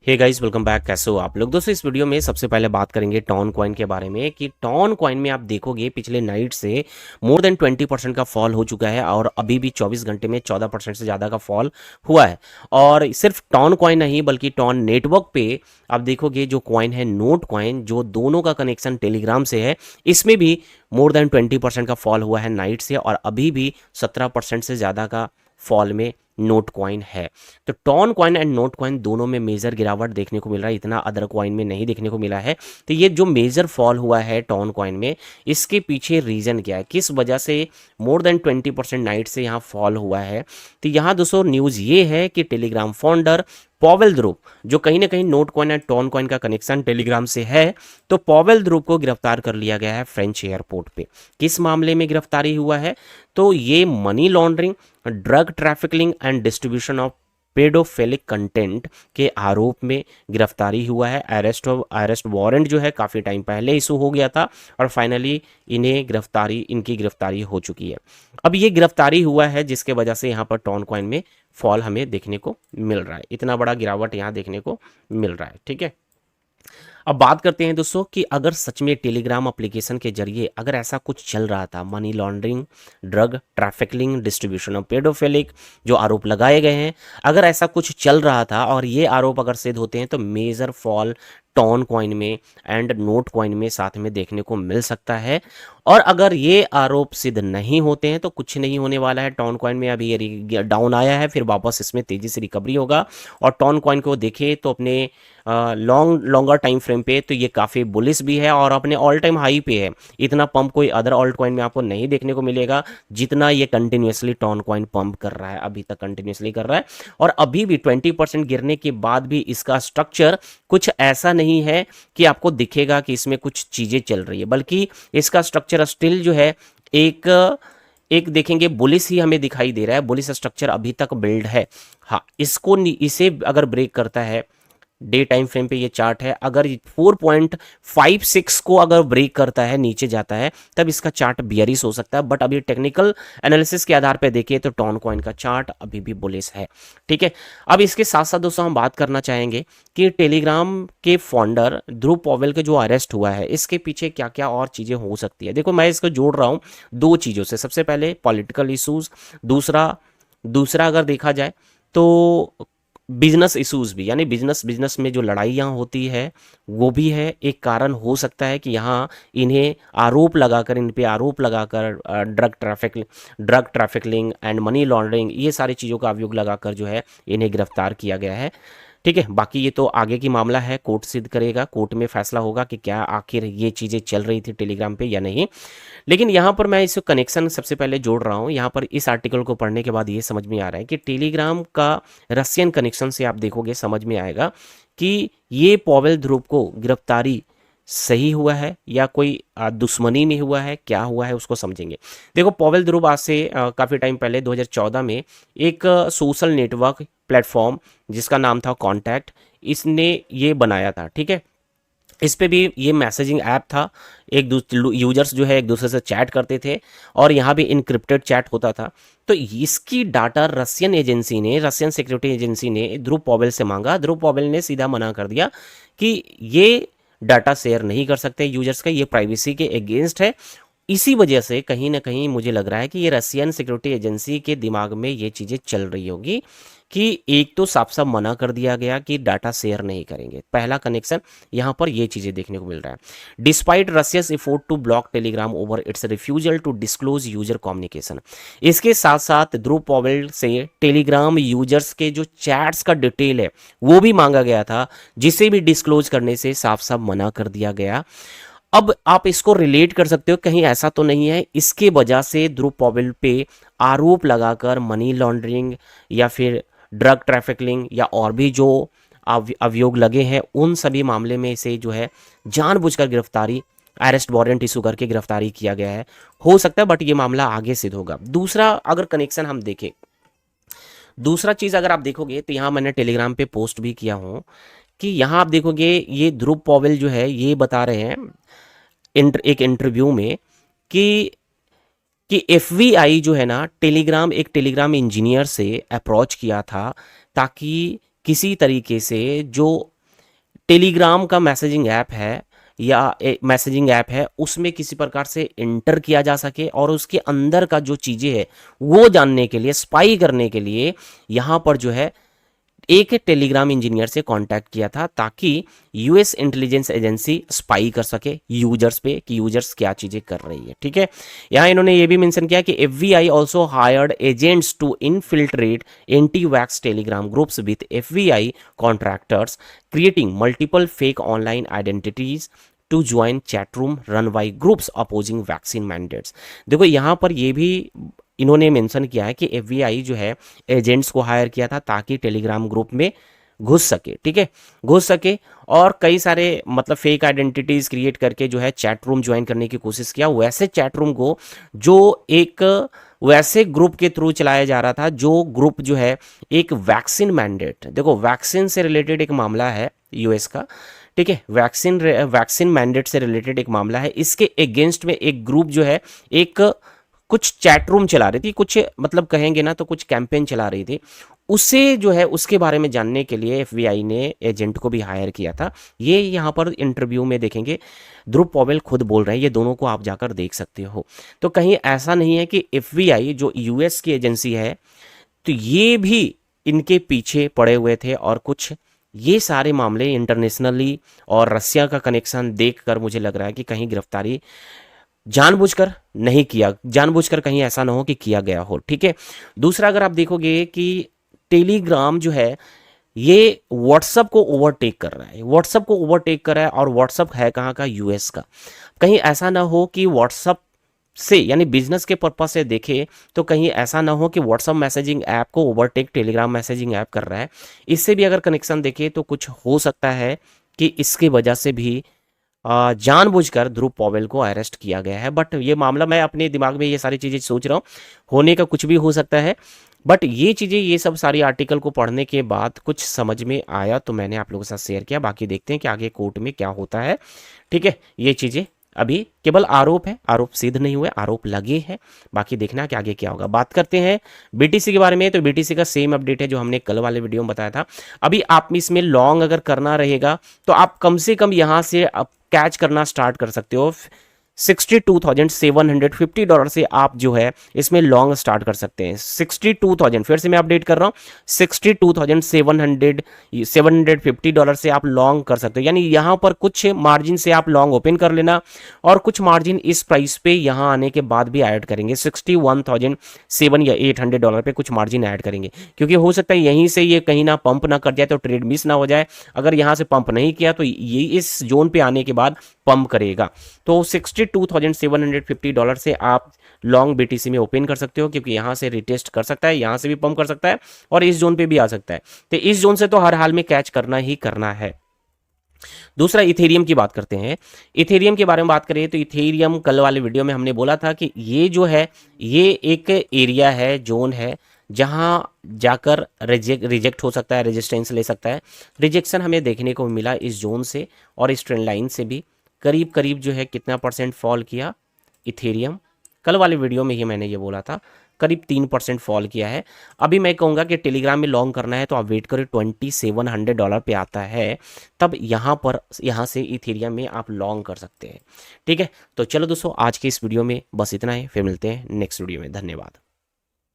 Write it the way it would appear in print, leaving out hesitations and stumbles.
Hey guys, welcome back. कैसे हो आप लोग? दोस्तों, इस वीडियो में सबसे पहले बात करेंगे टॉन कॉइन के बारे में कि टॉन कॉइन में आप देखोगे पिछले नाइट से मोर देन 20% का फॉल हो चुका है और अभी भी 24 घंटे में 14% से ज़्यादा का फॉल हुआ है। और सिर्फ टॉन कॉइन नहीं बल्कि टॉन नेटवर्क पे आप देखोगे जो कॉइन है नोट कॉइन, जो दोनों का कनेक्शन टेलीग्राम से है, इसमें भी मोर देन 20% का फॉल हुआ है नाइट से और अभी भी 17% से ज़्यादा का फॉल में नोट कॉइन है। तो Toncoin and Notcoin दोनों में मेजर गिरावट देखने को मिल रहा है, इतना अदर कॉइन में नहीं देखने को मिला है। तो ये जो मेजर फॉल हुआ है टॉन कॉइन में, इसके पीछे रीजन क्या है, किस वजह से मोर देन 20% नाइट से यहाँ फॉल हुआ है? तो यहाँ दोस्तों न्यूज़ ये है कि टेलीग्राम फाउंडर पॉवेल ध्रुव, जो कहीं ना कहीं Notcoin and Toncoin का कनेक्शन टेलीग्राम से है, तो पॉवेल ध्रुव को गिरफ्तार कर लिया गया है फ्रेंच एयरपोर्ट पे। किस मामले में गिरफ्तारी हुआ है? तो ये money laundering, drug trafficking and distribution of paedophilic content के आरोप में गिरफ्तारी हुआ है। अरेस्ट वारंट जो है काफ़ी टाइम पहले इशू हो गया था और फाइनली इनकी गिरफ्तारी हो चुकी है। अब ये गिरफ्तारी हुआ है जिसके वजह से यहाँ पर टॉन कॉइन में फॉल हमें देखने को मिल रहा है, इतना बड़ा गिरावट यहाँ देखने को मिल रहा है। ठीक है, अब बात करते हैं दोस्तों कि अगर सच में टेलीग्राम एप्लीकेशन के जरिए अगर ऐसा कुछ चल रहा था, money laundering, drug trafficking, distribution of paedophilic, जो आरोप लगाए गए हैं, अगर ऐसा कुछ चल रहा था और ये आरोप अगर सिद्ध होते हैं तो मेजर फॉल टॉन कॉइन में एंड नोट कॉइन में साथ में देखने को मिल सकता है। और अगर ये आरोप सिद्ध नहीं होते हैं तो कुछ नहीं होने वाला है टॉन कॉइन में। अभी ये डाउन आया है, फिर वापस इसमें तेजी से रिकवरी होगा। और टॉन कॉइन को देखें तो अपने लॉन्गर टाइम फ्रेम पे तो ये काफ़ी बुलिश भी है और अपने ऑल टाइम हाई पे है। इतना पंप कोई अदर ऑल्ट कॉइन में आपको नहीं देखने को मिलेगा जितना ये कंटिन्यूसली टॉन कॉइन पंप कर रहा है, अभी तक कंटिन्यूसली कर रहा है। और अभी भी 20% गिरने के बाद भी इसका स्ट्रक्चर कुछ ऐसा नहीं है कि आपको दिखेगा कि इसमें कुछ चीज़ें चल रही है, बल्कि इसका स्ट्रक्चर स्टिल जो है एक एक देखेंगे बुलिश ही हमें दिखाई दे रहा है। बुलिश स्ट्रक्चर अभी तक बिल्ड है। हाँ, इसे अगर ब्रेक करता है, डे टाइम फ्रेम पे ये चार्ट है, अगर 4.56 को अगर ब्रेक करता है, नीचे जाता है, तब इसका चार्ट बियरिश हो सकता है। बट अभी टेक्निकल एनालिसिस के आधार पे देखिए तो टॉन कॉइन का चार्ट अभी भी बुलिश है। ठीक है, अब इसके साथ साथ दोस्तों हम बात करना चाहेंगे कि टेलीग्राम के फाउंडर ध्रुव पॉवेल के जो अरेस्ट हुआ है, इसके पीछे क्या क्या और चीज़ें हो सकती है। देखो, मैं इसको जोड़ रहा हूँ दो चीज़ों से। सबसे पहले पॉलिटिकल इशूज़, दूसरा दूसरा अगर देखा जाए तो बिजनेस इश्यूज भी, यानी बिजनेस बिजनेस में जो लड़ाइयाँ होती है वो भी है एक कारण हो सकता है कि यहाँ इन्हें इन पे आरोप लगाकर drug trafficking and money laundering, ये सारी चीज़ों का अभियोग लगाकर जो है इन्हें गिरफ्तार किया गया है। ठीक है, बाकी ये तो आगे की मामला है, कोर्ट सिद्ध करेगा, कोर्ट में फैसला होगा कि क्या आखिर ये चीज़ें चल रही थी टेलीग्राम पे या नहीं। लेकिन यहाँ पर मैं इस कनेक्शन सबसे पहले जोड़ रहा हूँ। यहाँ पर इस आर्टिकल को पढ़ने के बाद ये समझ में आ रहा है कि टेलीग्राम का रशियन कनेक्शन से आप देखोगे समझ में आएगा कि ये पॉवेल ध्रुव को गिरफ्तारी सही हुआ है या कोई दुश्मनी में हुआ है, क्या हुआ है उसको समझेंगे। देखो, पॉवेल ध्रुव आज से काफ़ी टाइम पहले 2014 में एक सोशल नेटवर्क प्लेटफॉर्म जिसका नाम था कॉन्टैक्ट, इसने ये बनाया था। ठीक है, इस पे भी ये मैसेजिंग ऐप था, एक दूसरे यूजर्स जो है एक दूसरे से चैट करते थे और यहाँ भी इनक्रिप्टेड चैट होता था। तो इसकी डाटा रशियन सिक्योरिटी एजेंसी ने ध्रुव पॉवेल से मांगा। ध्रुव पॉवेल ने सीधा मना कर दिया कि ये डाटा शेयर नहीं कर सकते यूजर्स का, ये प्राइवेसी के अगेंस्ट है। इसी वजह से कहीं ना कहीं मुझे लग रहा है कि ये रशियन सिक्योरिटी एजेंसी के दिमाग में ये चीज़ें चल रही होगी कि एक तो साफ साफ मना कर दिया गया कि डाटा शेयर नहीं करेंगे। पहला कनेक्शन यहाँ पर ये चीज़ें देखने को मिल रहा है। Despite Russia's effort to block Telegram over its refusal to disclose user communication, इसके साथ साथ ध्रुव पॉवेल से टेलीग्राम यूजर्स के जो चैट्स का डिटेल है वो भी मांगा गया था, जिसे भी डिस्क्लोज करने से साफ साफ मना कर दिया गया। अब आप इसको रिलेट कर सकते हो, कहीं ऐसा तो नहीं है इसके वजह से ध्रुव पॉवेल पे आरोप लगाकर मनी लॉन्ड्रिंग या फिर ड्रग ट्रैफिकिंग या और भी जो अभियोग लगे हैं उन सभी मामले में इसे जो है जानबूझकर गिरफ्तारी, अरेस्ट वारंट इशू करके गिरफ्तारी किया गया है, हो सकता है। बट ये मामला आगे सिद्ध होगा। दूसरा अगर कनेक्शन हम देखें, दूसरा चीज़ अगर आप देखोगे तो यहाँ मैंने टेलीग्राम पे पोस्ट भी किया हूँ कि यहाँ आप देखोगे ये ध्रुव पॉवेल जो है ये बता रहे हैं एक इंटरव्यू में कि एफबीआई जो है ना एक टेलीग्राम इंजीनियर से अप्रोच किया था ताकि किसी तरीके से जो टेलीग्राम का मैसेजिंग ऐप है या मैसेजिंग ऐप है, उसमें किसी प्रकार से इंटर किया जा सके और उसके अंदर का जो चीज़ें है वो जानने के लिए, स्पाई करने के लिए यहाँ पर जो है एक टेलीग्राम इंजीनियर से कांटेक्ट किया था, ताकि यूएस इंटेलिजेंस एजेंसी स्पाई कर सके यूजर्स पे कि यूजर्स क्या चीजें कर रही है। ठीक है, यहाँ इन्होंने ये भी मेंशन किया कि FBI also hired agents to infiltrate anti vax Telegram groups with FBI contractors creating multiple fake online identities to join chat room run by groups opposing vaccine mandates. देखो यहाँ पर ये भी इन्होंने मेंशन किया है कि एफबीआई जो है एजेंट्स को हायर किया था ताकि टेलीग्राम ग्रुप में घुस सके। ठीक है, घुस सके और कई सारे मतलब फेक आइडेंटिटीज क्रिएट करके जो है चैट रूम ज्वाइन करने की कोशिश किया, वैसे चैट रूम को जो एक वैसे ग्रुप के थ्रू चलाया जा रहा था जो ग्रुप जो है एक वैक्सीन मैंडेट, देखो वैक्सीन से रिलेटेड एक मामला है यूएस का। ठीक है, वैक्सीन मैंडेट से रिलेटेड एक मामला है, इसके अगेंस्ट में एक ग्रुप जो है एक कुछ चैट रूम चला रही थी, कुछ मतलब कहेंगे ना तो कुछ कैंपेन चला रही थी, उसे जो है उसके बारे में जानने के लिए एफबीआई ने एजेंट को भी हायर किया था। ये यहाँ पर इंटरव्यू में देखेंगे, ध्रुव पॉवेल खुद बोल रहे हैं, ये दोनों को आप जाकर देख सकते हो। तो कहीं ऐसा नहीं है कि एफबीआई जो यूएस की एजेंसी है तो ये भी इनके पीछे पड़े हुए थे, और कुछ ये सारे मामले इंटरनेशनली और रसिया का कनेक्शन देखकर मुझे लग रहा है कि कहीं गिरफ्तारी जानबूझकर नहीं किया, जानबूझकर कहीं ऐसा ना हो कि किया गया हो। ठीक है, दूसरा अगर आप देखोगे कि टेलीग्राम जो है ये व्हाट्सअप को ओवरटेक कर रहा है, व्हाट्सअप को ओवरटेक कर रहा है, और व्हाट्सअप है कहाँ का, यूएस का। कहीं ऐसा ना हो कि व्हाट्सअप से यानी बिजनेस के पर्पज से देखे तो कहीं ऐसा ना हो कि व्हाट्सअप मैसेजिंग ऐप को ओवरटेक टेलीग्राम मैसेजिंग ऐप कर रहा है। इससे भी अगर कनेक्शन देखे तो कुछ हो सकता है कि इसकी वजह से भी जानबूझकर ध्रुव पॉवेल को अरेस्ट किया गया है। बट ये मामला, मैं अपने दिमाग में ये सारी चीज़ें सोच रहा हूँ, होने का कुछ भी हो सकता है। बट ये चीज़ें, ये सब सारी आर्टिकल को पढ़ने के बाद कुछ समझ में आया तो मैंने आप लोगों के साथ शेयर किया। बाकी देखते हैं कि आगे कोर्ट में क्या होता है। ठीक है, ये चीज़ें अभी केवल आरोप है, आरोप सिद्ध नहीं हुए, आरोप लगे हैं। बाकी देखना कि आगे क्या होगा। बात करते हैं बीटीसी के बारे में, तो बीटीसी का सेम अपडेट है जो हमने कल वाले वीडियो में बताया था। अभी आप इसमें लॉन्ग अगर करना रहेगा तो आप कम से कम यहाँ से कैच करना स्टार्ट कर सकते हो। $62,750 से आप जो है इसमें लॉन्ग स्टार्ट कर सकते हैं। 62,000, फिर से मैं अपडेट कर रहा हूँ, $62,750 से आप लॉन्ग कर सकते हो। यानी यहाँ पर कुछ मार्जिन से आप लॉन्ग ओपन कर लेना, और कुछ मार्जिन इस प्राइस पे यहाँ आने के बाद भी ऐड करेंगे। $61,700 या $800 पे कुछ मार्जिन ऐड करेंगे, क्योंकि हो सकता है यहीं से ये कहीं ना पंप ना कर जाए तो ट्रेड मिस ना हो जाए। अगर यहाँ से पंप नहीं किया तो ये इस जोन पे आने के बाद पंप करेगा। तो $62,750 से आप लॉन्ग बीटीसी में ओपन कर सकते हो, क्योंकि यहाँ से रिटेस्ट कर सकता है, यहाँ से भी पंप कर सकता है, और इस जोन पे भी आ सकता है। तो इस जोन से तो हर हाल में कैच करना ही करना है। दूसरा इथेरियम की बात करते हैं। इथेरियम के बारे में बात करें तो इथेरियम कल वाले वीडियो में हमने बोला था कि ये जो है ये एक एरिया है, जोन है, जहाँ जाकर रिजेक्ट हो सकता है, रेजिस्टेंस ले सकता है। रिजेक्शन हमें देखने को मिला इस जोन से, और इस ट्रेंड लाइन से भी करीब करीब जो है कितना परसेंट फॉल किया इथेरियम। कल वाले वीडियो में ही मैंने ये बोला था, करीब 3% फॉल किया है। अभी मैं कहूँगा कि टेलीग्राम में लॉन्ग करना है तो आप वेट करें, $2,700 पे आता है, तब यहाँ से इथेरियम में आप लॉन्ग कर सकते हैं। ठीक है, तो चलो दोस्तों, आज के इस वीडियो में बस इतना ही, फिर मिलते हैं नेक्स्ट वीडियो में। धन्यवाद।